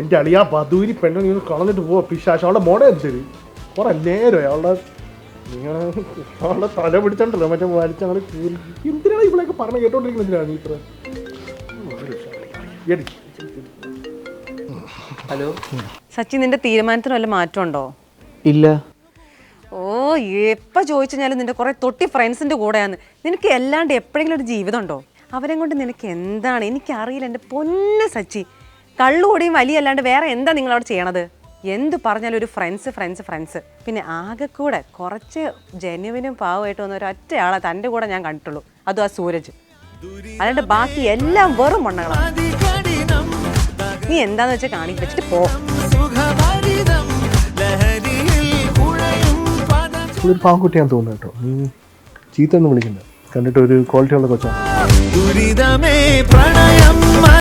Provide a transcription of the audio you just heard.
എൻ്റെ അളിയാ ബദൂരി പെണ്ണെ നീ കളഞ്ഞിട്ട് പോവാ പിശാശ്. അവളുടെ മോടെ ശരി കുറെ നേരമായി അവളുടെ തല പിടിച്ചോണ്ടല്ലോ മറ്റേ വലിച്ചങ്ങനെ എന്തിനാണ് ഇവളെയൊക്കെ പറഞ്ഞ് കേട്ടോണ്ടിരിക്കുന്നത് നീ ഇത്ര. ഹലോ സച്ചി, നിന്റെ തീരുമാനത്തിന് വല്ല മാറ്റമുണ്ടോ? ഇല്ല. ഓ, എപ്പോൾ ചോദിച്ചാലും നിന്റെ കുറേ തൊട്ടി ഫ്രണ്ട്സിൻ്റെ കൂടെയാണ്. നിനക്ക് എല്ലാണ്ട് എപ്പോഴെങ്കിലും ഒരു ജീവിതം ഉണ്ടോ? അവരെ കൊണ്ട് നിനക്ക് എന്താണ്? എനിക്കറിയില്ല എൻ്റെ പൊന്ന് സച്ചി. കള്ളുകൂടിയും വലിയല്ലാണ്ട് വേറെ എന്താ നിങ്ങളവിടെ ചെയ്യണത്? എന്ത് പറഞ്ഞാലും ഒരു ഫ്രണ്ട്സ്. പിന്നെ ആകെ കൂടെ കുറച്ച് ജെന്യുവിനും പാവമായിട്ട് വന്ന ഒരു ഒറ്റ ആളെ തൻ്റെ കൂടെ ഞാൻ കണ്ടിട്ടുള്ളൂ, അതും ആ സൂരജ്. അല്ലാണ്ട് ബാക്കി എല്ലാം വെറും മണ്ണകളാണ്. നീ എന്താന്ന് വെച്ചാൽ കാണിക്ക്, വെച്ചിട്ട് പോ. ഒരു പാവക്കുട്ടിയാന്ന് തോന്നുന്നു കേട്ടോ. നീ ചീത്ത ഒന്നും വിളിക്കണ്ട, കണ്ടിട്ട് ഒരു ക്വാളിറ്റി ഉള്ള കൊച്ചാണ്.